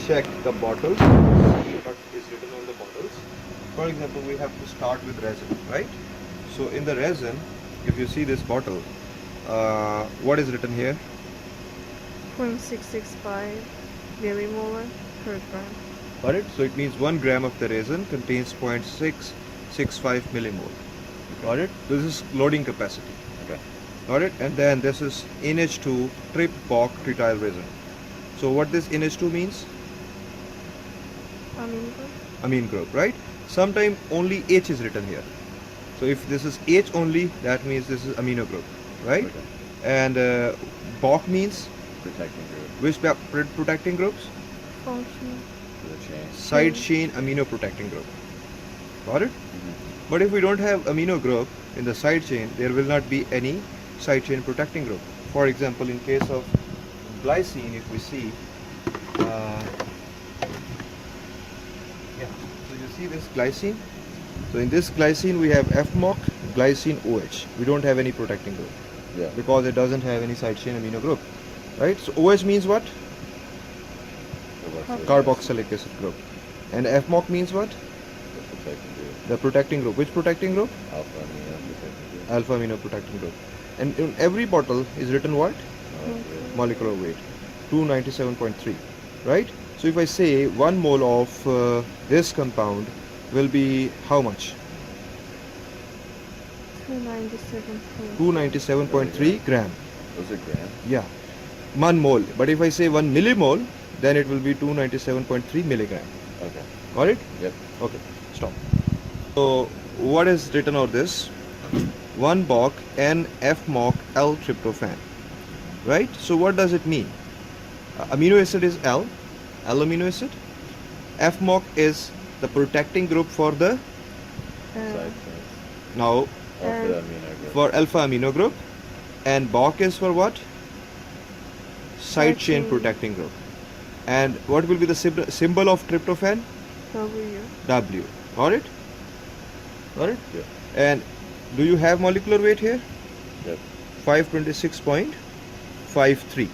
check the bottles, see what is written on the bottles. For example, we have to start with resin, right? So in the resin, if you see this bottle, what is written here? 0.665 millimolar per gram. Got it? So it means 1 gram of the resin contains 0.665 millimole. Got it? This is loading capacity. Okay. Got it? And then this is NH2 trip Bock trityl resin. So what this NH2 means? Amino group. Amine group, right? Sometimes only H is written here. So if this is H only, that means this is amino group, right? Okay. And Bock means Protecting group which protecting groups? Functional. for the chain. Side chain amino protecting group. Got it? Mm-hmm. But if we don't have amino group in the side chain, there will not be any side chain protecting group. For example, in case of glycine, if we see, so you see this glycine. So in this glycine, we have FMOC, glycine OH. We don't have any protecting group Yeah. because it doesn't have any side chain amino group, right? So OH means what? Carboxylic acid group. And FMOC means what? The protecting group. The protecting group. Which protecting group? Alpha amino protecting group. Alpha amino protecting group. And in every bottle is written what? Molecular weight, 297.3, right? So if I say 1 mole of this compound will be how much? 297. 297.3 gram. Those are grams. Yeah, 1 mole. But if I say 1 millimole, then it will be 297.3 milligram. Okay. Got it? Yep. Okay, stop. So what is written on this? 1 Bock N-F-MOC L-tryptophan. Right? So what does it mean? Amino acid is L amino acid. F-MOC is the protecting group for the Side chain. now Alpha amino group. for alpha amino group, and Bock is for what? Side chain chain. protecting group. And what will be the symbol of tryptophan? W. W. Got it? Got it? Yeah. And do you have molecular weight here? Yep. 526.53.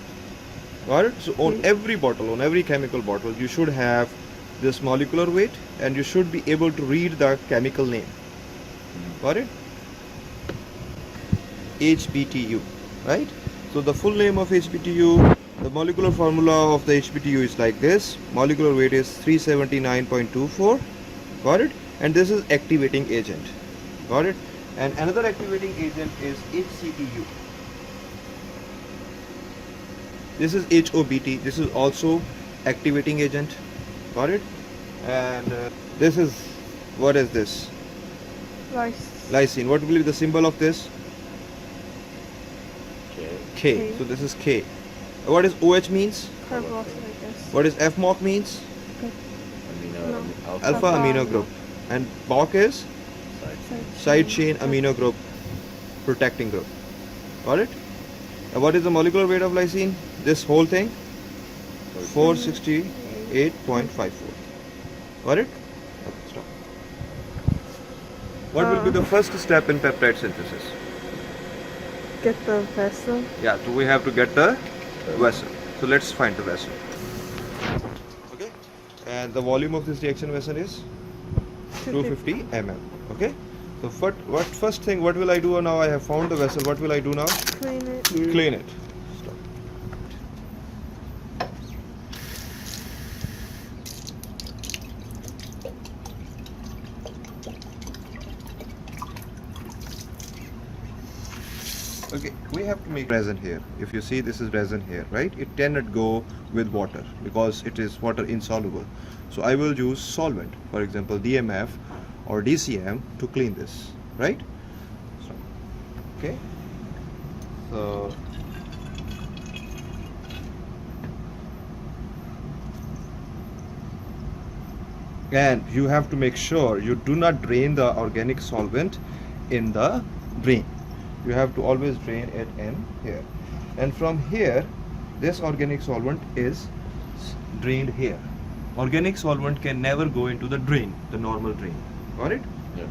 Got it? So on every bottle, on every chemical bottle, you should have this molecular weight, and you should be able to read the chemical name. Got it? HBTU, right? So the full name of HBTU, the molecular formula of the HBTU is like this. Molecular weight is 379.24. Got it? And this is activating agent. Got it? And another activating agent is HCTU. This is HOBT. This is also activating agent. Got it? And this is, what is this? Lysine. What will be the symbol of this? Okay. K. K. So this is K. What is OH means? Carboxylic acid. What is FMOC means? Amino. No. Alpha. Alpha amino group. And Bock is Side. side chain amino group protecting group. Got it? And what is the molecular weight of lysine? This whole thing? 468.54. Got it? Okay, stop. What will be the first step in peptide synthesis? Get the vessel. Yeah, so we have to get the vessel. So let's find the vessel. Okay? And the volume of this reaction vessel is 250 ml. Okay? So first thing, what will I do now? I have found the vessel. What will I do now? Clean it. Clean it. Stop. Okay, we have to make resin here. If you see, this is resin here, right? It cannot go with water because it is water insoluble. So I will use solvent, for example DMF or DCM, to clean this, right? So, okay. So and you have to make sure you do not drain the organic solvent in the drain. You have to always drain it in here, and from here this organic solvent is drained here. Organic solvent can never go into the drain, the normal drain. Got it? Yeah.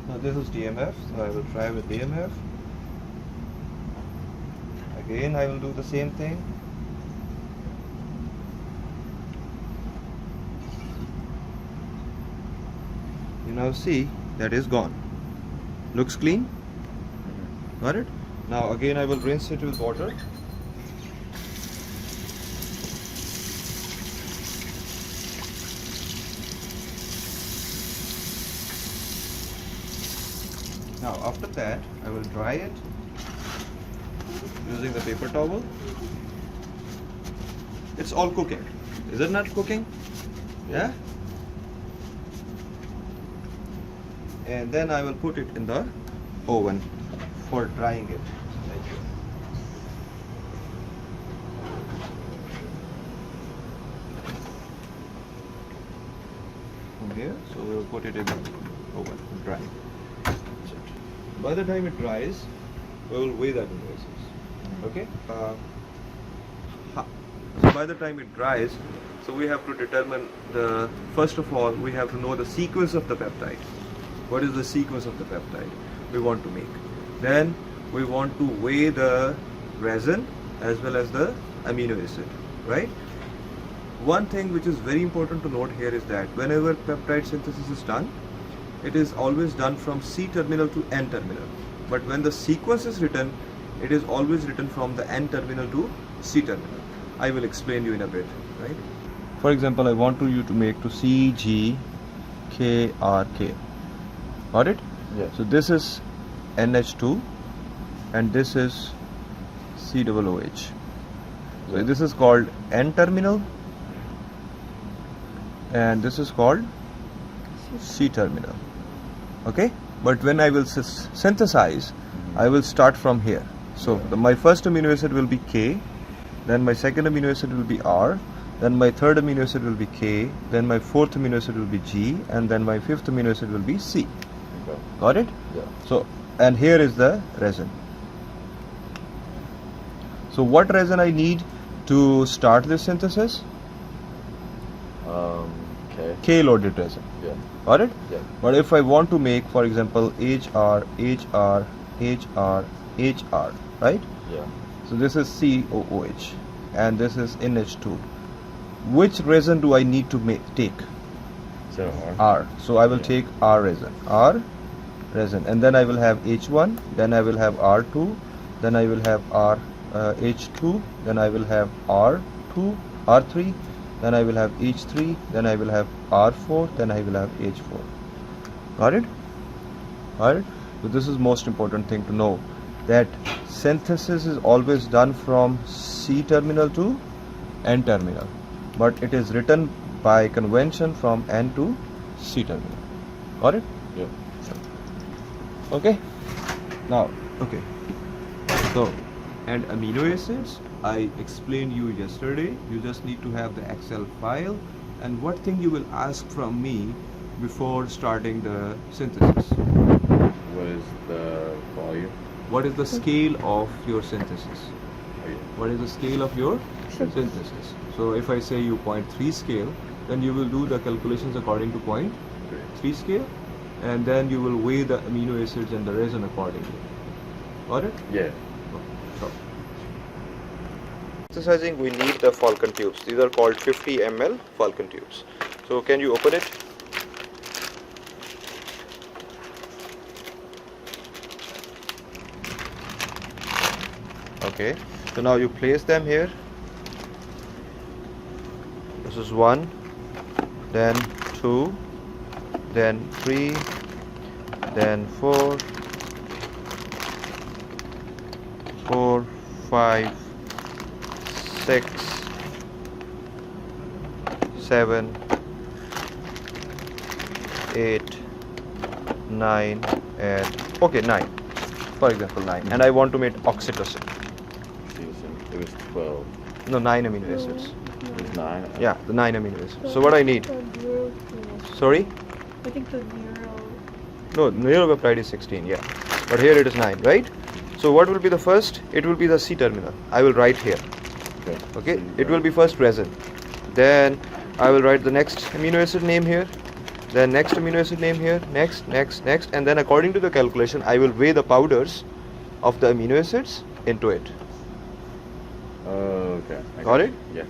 Now this is DMF, so I will try with DMF. Again I will do the same thing. You now see that is gone. Looks clean? Got it? Now again I will rinse it with water. Now after that I will dry it using the paper towel. It's all cooking. Is it not cooking? Yeah? And then I will put it in the oven for drying it. From here, so we will put it in the oven for drying. By the time it dries, we will weigh the amino acids. Okay? So by the time it dries, so we have to determine first of all, we have to know the sequence of the peptide. What is the sequence of the peptide we want to make? Then we want to weigh the resin as well as the amino acid, right? One thing which is very important to note here is that whenever peptide synthesis is done, it is always done from C terminal to N terminal. But when the sequence is written, it is always written from the N terminal to C terminal. I will explain you in a bit, right? For example, I want you to make to C, G, K, R, K. Got it? Yeah. So this is NH2 and this is COOH. So this is called N terminal and this is called C terminal. Okay? But when I will synthesize, I will start from here. So my first amino acid will be K, then my second amino acid will be R, then my third amino acid will be K, then my fourth amino acid will be G, and then my fifth amino acid will be C. Okay. Got it? Yeah. So, and here is the resin. So what resin I need to start this synthesis? Okay. K-loaded resin. Yeah. Got it? Yeah. But if I want to make, for example, HR, HR, HR, HR, right? Yeah. So this is COOH and this is NH2. Which resin do I need to take? So R. R. So I will Yeah. take R resin. R resin, and then I will have H1, then I will have R2, then I will have H2, then I will have R2, R3, then I will have H3, then I will have R4, then I will have H4. Got it? Got it? So this is most important thing to know, that synthesis is always done from C terminal to N terminal, but it is written by convention from N to C terminal. Got it? Yeah. Okay. Now, okay. So, and amino acids, I explained you yesterday. You just need to have the Excel file. And what thing you will ask from me before starting the synthesis? What is the volume? What is the scale of your synthesis? Oh, yeah. What is the scale of your synthesis? So if I say you 0.3 scale, then you will do the calculations according to 0.3 scale, and then you will weigh the amino acids and the resin accordingly. Got it? Yeah. Sure. Synthesizing, we need the falcon tubes. These are called 50 ml falcon tubes. So can you open it? Okay, so now you place them here. This is 1, then 2, then 3, then 4, 5, 6, 7, 8, 9, and okay, 9. For example, 9. And I want to make oxytocin. It was 12. No, 9 amino acids. It was 9. Yeah, the 9 amino acids. So what I need? Sorry? I think the No, neuropeptide is 16, yeah. But here it is 9, right? So what will be the first? It will be the C terminal. I will write here. Okay? So It will be first resin. Then I will write the next amino acid name here. Then next amino acid name here. Next. And then according to the calculation, I will weigh the powders of the amino acids into it. Okay. I Got it? Yeah.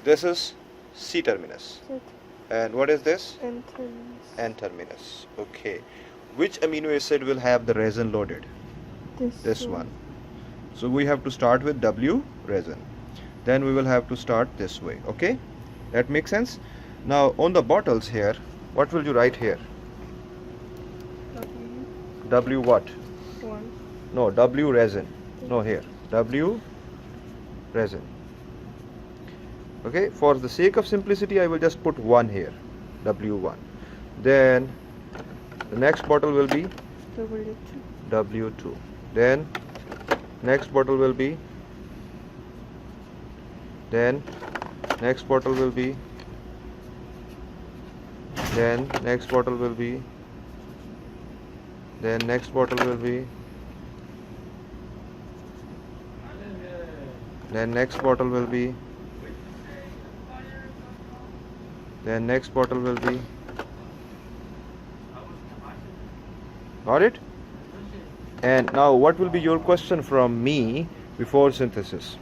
This is C terminus. And what is this? N terminus. N terminus. Okay. Which amino acid will have the resin loaded? This one. So we have to start with W resin. Then we will have to start this way. Okay? That makes sense? Now on the bottles here, what will you write here? W. W what? 1. No, W resin. No, here. W resin. Okay, for the sake of simplicity, I will just put 1 here. W1. Then the next bottle will be W2. W2. Then next bottle will be, then next bottle will be, then next bottle will be, then next bottle will be, then next bottle will be, then next bottle will be. Got it? And now what will be your question from me before synthesis?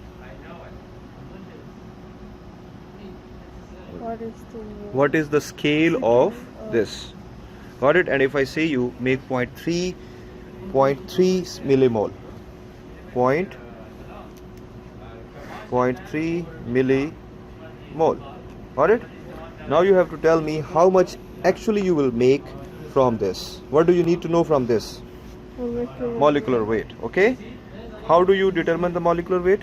What is the scale of this? Got it? And if I say you make 0.3 millimole, 0.3 millimole. Got it? Now you have to tell me how much actually you will make from this. What do you need to know from this? Molecular weight. Okay? How do you determine the molecular weight?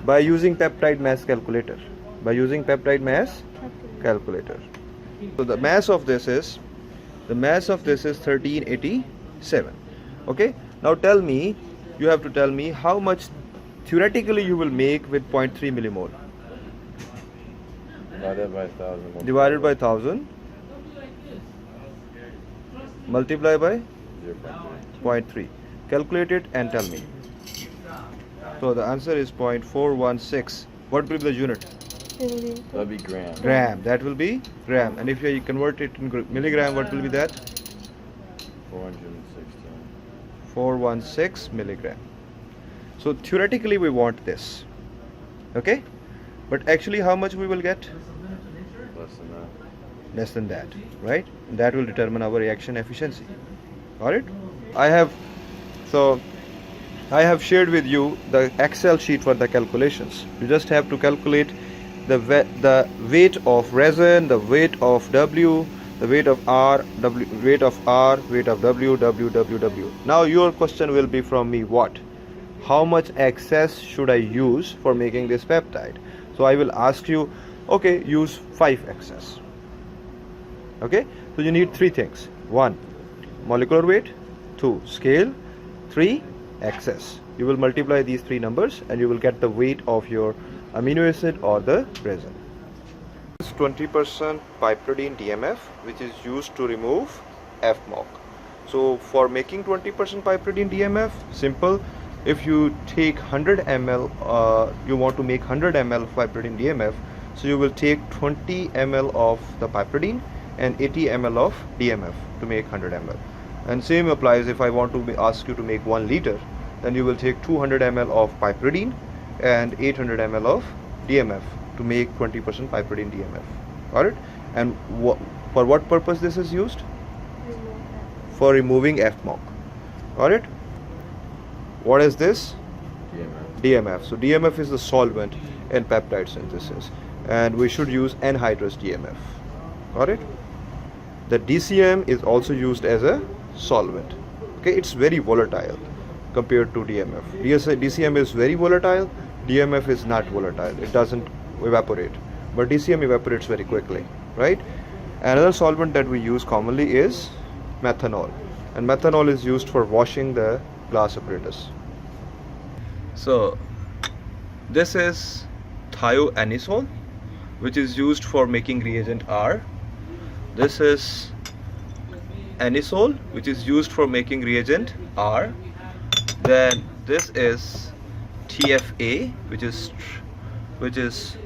By using peptide mass calculator. By using peptide mass calculator. So the mass of this is 1387. Okay? Now tell me, you have to tell me how much theoretically you will make with 0.3 millimole. Divided by 1,000. Divided by 1,000. Multiply by 0.3. Calculate it and tell me. So the answer is 0.416. What will be the unit? That'll be gram. Gram. That will be gram. And if you convert it in milligram, what will be that? 416. 416 milligram. So theoretically we want this. Okay? But actually how much we will get? Less than that. Less than that, right? And that will determine our reaction efficiency. Alright? I have shared with you the Excel sheet for the calculations. You just have to calculate the weight of resin, the weight of W, the weight of R, weight of W, W. Now your question will be from me, what? How much excess should I use for making this peptide? So I will ask you, okay, use 5 excess. Okay, so you need 3 things. 1, molecular weight. 2, scale. 3, excess. You will multiply these 3 numbers and you will get the weight of your amino acid or the resin. This is 20% piperidine DMF, which is used to remove FMOC. So for making 20% piperidine DMF, simple. If you take 100 ml, you want to make 100 ml of piperidine DMF, so you will take 20 ml of the piperidine and 80 ml of DMF to make 100 ml. And same applies if I want to ask you to make 1 liter, then you will take 200 ml of piperidine and 800 ml of DMF to make 20% piperidine DMF. Got it? And for what purpose this is used? For removing FMOC. Got it? What is this? DMF. So DMF is the solvent in peptide synthesis, and we should use anhydrous DMF. Got it? The DCM is also used as a solvent. Okay, it's very volatile compared to DMF. DCM is very volatile. DMF is not volatile. It doesn't evaporate, but DCM evaporates very quickly, right? Another solvent that we use commonly is methanol, and methanol is used for washing the glass apparatus. So this is thioanisole, which is used for making reagent R. This is anisole, which is used for making reagent R. Then this is TFA, this is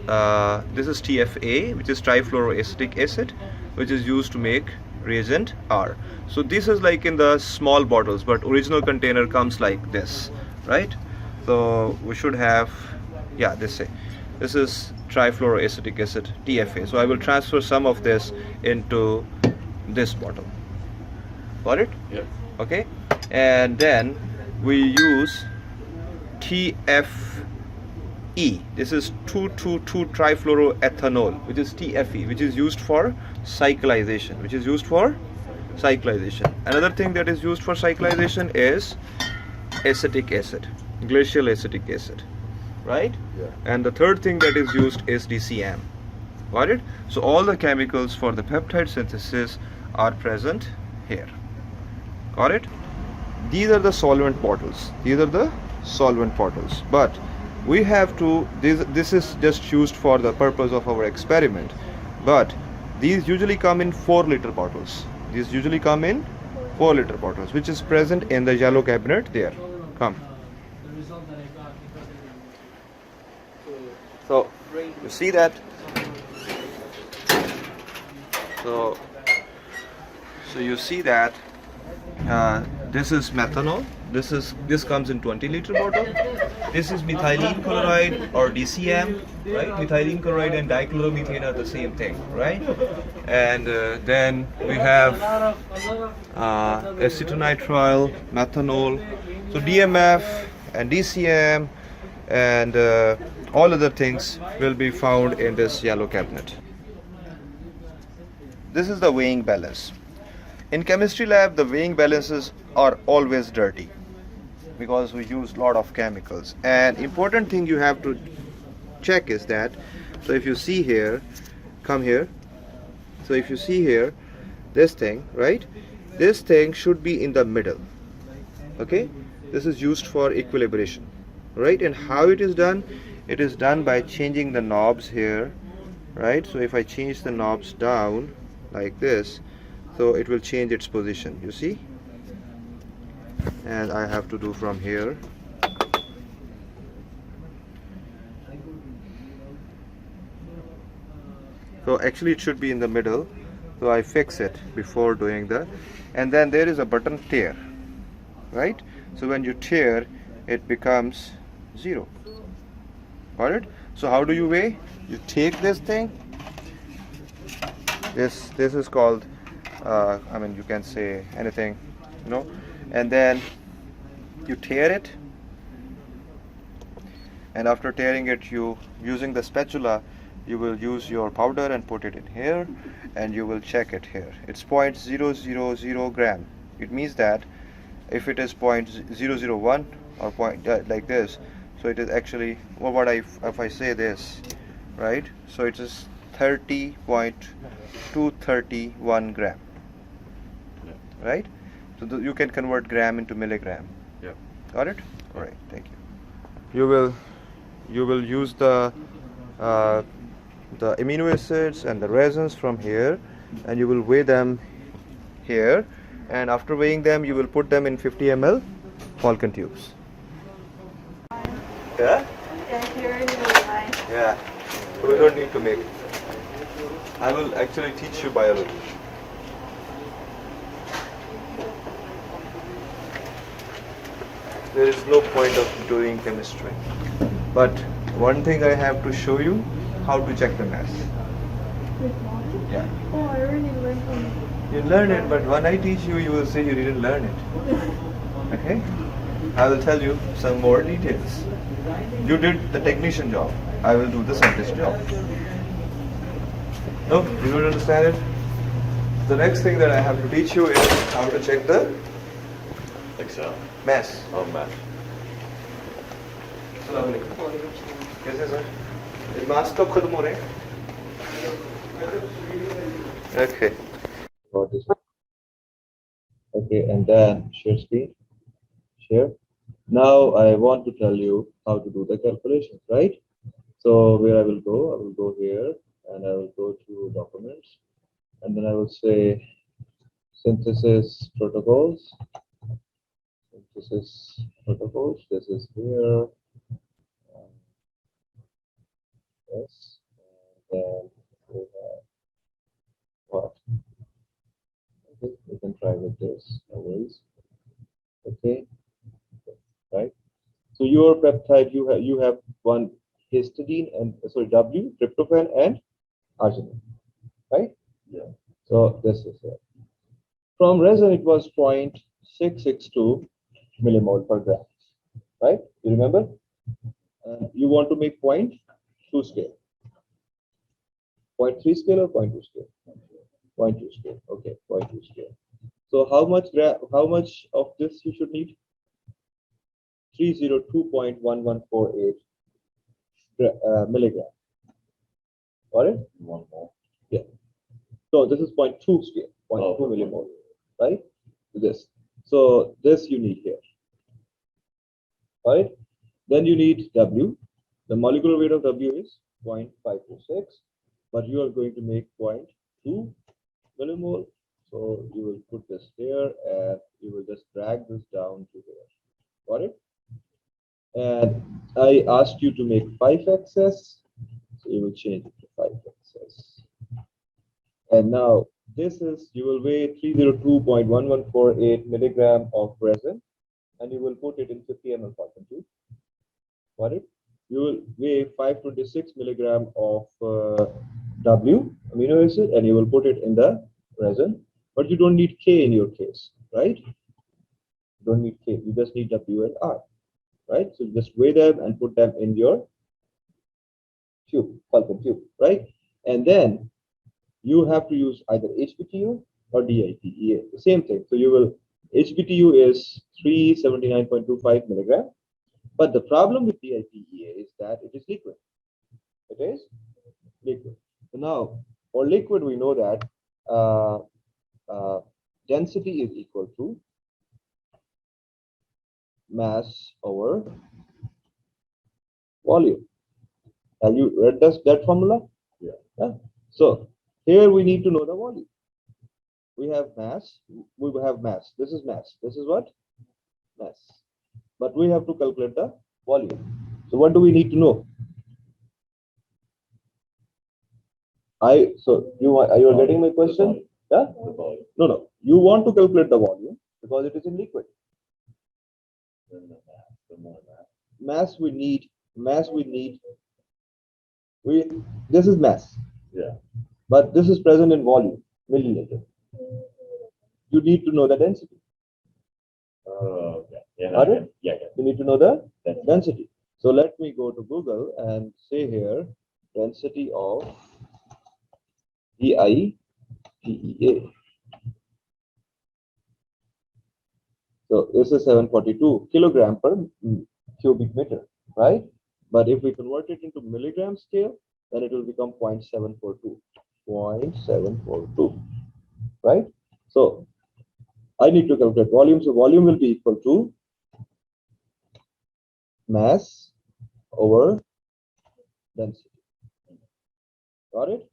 TFA, which is trifluoroacetic acid, which is used to make reagent R. So this is like in the small bottles, but original container comes like this, right? So we should have, yeah, this This is trifluoroacetic acid, TFA. So I will transfer some of this into this bottle. Got it? Yep. Okay. And then we use TFE. This is 2,2,2-trifluoroethanol, which is TFE, which is used for cyclization. Another thing that is used for cyclization is acetic acid, glacial acetic acid, right? Yeah. And the third thing that is used is DCM. Got it? So all the chemicals for the peptide synthesis are present here. Got it? These are the solvent bottles. But we have to, this is just used for the purpose of our experiment. But these usually come in 4-liter bottles. Which is present in the yellow cabinet there. Come. So you see that. So you see that this is methanol. This comes in 20-liter bottle. This is methylene chloride or DCM, right? Methylene chloride and dichloromethane are the same thing, right? And then we have acetonitrile, methanol. So DMF and DCM and all other things will be found in this yellow cabinet. This is the weighing balance. In chemistry lab, the weighing balances are always dirty because we use a lot of chemicals. And important thing you have to check is that, so if you see here, come here. So if you see here, this thing, right? This thing should be in the middle. Okay? This is used for equilibration, right? And how it is done? It is done by changing the knobs here, right? So if I change the knobs down like this, so it will change its position, you see? And I have to do from here. So actually it should be in the middle. So I fix it before doing that. And then there is a button tear, right? So when you tear, it becomes 0. Got it? So how do you weigh? You take this thing. This is called, I mean, you can say anything, you know, and then you tear it, and after tearing it, you, using the spatula, you will use your powder and put it in here, and you will check it here. It's 0.000 gram. It means that if it is 0.001 or point like this, so it is actually, well, if I say this, right? So it is 30.231 gram, right? So you can convert gram into milligram. Yep. Got it? All right. Thank you. You will use the amino acids and the resins from here, and you will weigh them here, and after weighing them, you will put them in 50 ml Falcon tubes. Yeah? Yeah, here in the line. Yeah. So we don't need to make it. I will actually teach you biology. There is no point of doing chemistry. But one thing I have to show you, how to check the mass. With mom? Yeah. Oh, I already learned from you. You learn it, but when I teach you, you will say you didn't learn it. Okay? I will tell you some more details. You did the technician job. I will do the scientist job. No? You don't understand it? The next thing that I have to teach you is how to check the Excel. mass. Oh, math. कैसे sir? Mask तो खुद मोरे. Okay. Okay, and then share screen. Share. Now I want to tell you how to do the calculations, right? So where I will go here, and I will go to documents, and then I will say synthesis protocols. Synthesis protocols. This is here. Yes. And then we have what? Okay, we can try with this. Always. Okay. Right. So your peptide, you have one histidine and W, tryptophan and arginine, right? Yeah. So this is it. From resin, it was 0.662 millimole per gram, right? You remember? You want to make 0.2 scale. 0.3 scale or 0.2 scale? 0.2 scale. Okay, 0.2 scale. So how much of this you should need? 302.1148 milligram. Got it? One more. Yeah. So this is 0.2 scale, 0.2 Oh. millimole, right? This. So this you need here. Right? Then you need W. The molecular weight of W is 0.526, but you are going to make 0.2 millimole. So you will put this here and you will just drag this down to here. Got it? And I asked you to make 5XS, so you will change it to 5XS. And now this is, you will weigh 302.1148 milligram of resin and you will put it in 50 ml cotton tube. Got it? You will weigh 526 milligram of W, amino acid, and you will put it in the resin. But you don't need K in your case, right? You don't need K, you just need W and R, right? So just weigh them and put them in your tube, Falcon tube, right? And then you have to use either HBTU or DIPEA, the same thing. So you will, HBTU is 379.25 milligram. But the problem with DIPEA is that it is liquid. It is liquid. So now, for liquid, we know that density is equal to mass over volume. Have you read that formula? Yeah. So here we need to know the volume. We have mass. We have mass. This is mass. This is what? Mass. But we have to calculate the volume. So what do we need to know? You are getting my question? Yeah? The volume. No. You want to calculate the volume because it is in liquid. Then the mass. The more mass. Mass we need. This is mass. Yeah. But this is present in volume, milliliter. You need to know the density. Oh, okay. Yeah. Got it? Yeah. You need to know the That's density. So let me go to Google and say here density of DIPEA. So this is 742 kilogram per cubic meter, right? But if we convert it into milligram scale, then it will become 0.742. 0.742, right? So I need to calculate volume. So volume will be equal to mass over density. Got it?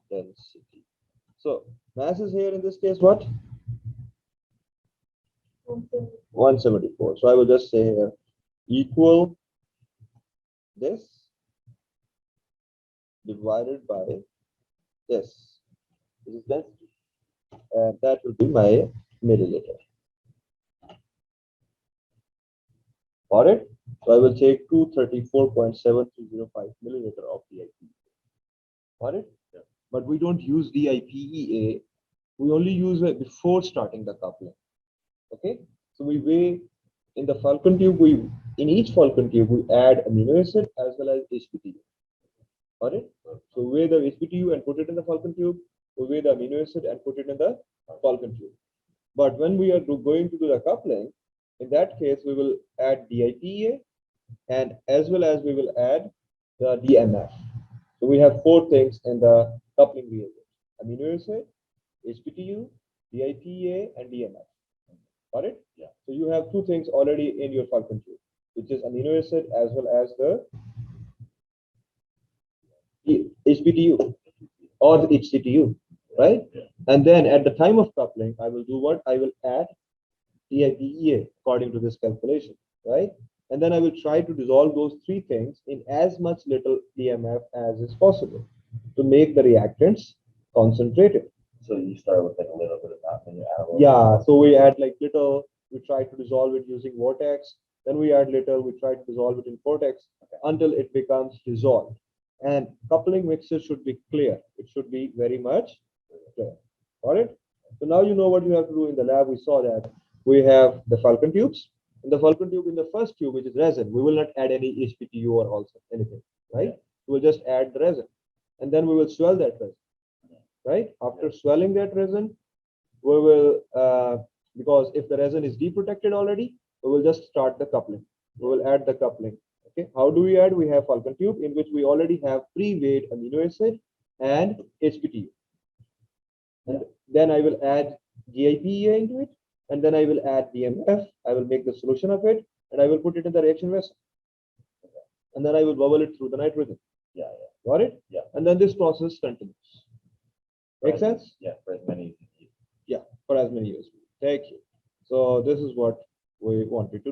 Density. So mass is here in this case what? 174. So I will just say here equal this divided by this. This is density. And that will be my milliliter. Got it? So I will take 234.7305 milliliter of DIPEA. Got it? Yeah. But we don't use DIPEA. We only use it before starting the coupling. Okay? So we weigh in the Falcon tube, in each Falcon tube, we add amino acid as well as HBTU. Got it? So we weigh the HBTU and put it in the Falcon tube. We weigh the amino acid and put it in the Falcon tube. But when we are going to do the coupling, in that case, we will add DIPEA and as well as we will add the DMF. So we have 4 things in the coupling reagent: amino acid, HBTU, DIPEA, and DMF. Got it? Yeah. So you have 2 things already in your Falcon tube, which is amino acid as well as the HBTU or the HCTU, right? Yeah. And then at the time of coupling, I will do what? I will add DIPEA according to this calculation, right? And then I will try to dissolve those 3 things in as much little DMF as is possible to make the reactants concentrated. So you start with like a little bit of that, and you add a little. Yeah, so we add like little, we try to dissolve it using vortex, Then we add little, we try to dissolve it in cortex until it becomes dissolved. And coupling mixture should be clear. It should be very much clear. Got it? So now you know what you have to do in the lab. We saw that we have the Falcon tubes. In the Falcon tube, in the first tube, which is resin, we will not add any HPTU or also anything, right? We will just add the resin. And then we will swell that resin, right? After swelling that resin, we will, because if the resin is deprotected already, we will just start the coupling. We will add the coupling. Okay, how do we add? We have Falcon tube in which we already have pre-weighed amino acid and HPTU. And then I will add GIPEA into it, and then I will add DMF. I will make the solution of it, and I will put it in the reaction vessel. And then I will bubble it through the nitrogen. Yeah. Got it? Yeah. And then this process continues. Make sense? Yeah, for as many. Yeah, for as many years. Thank you. So this is what we wanted to know.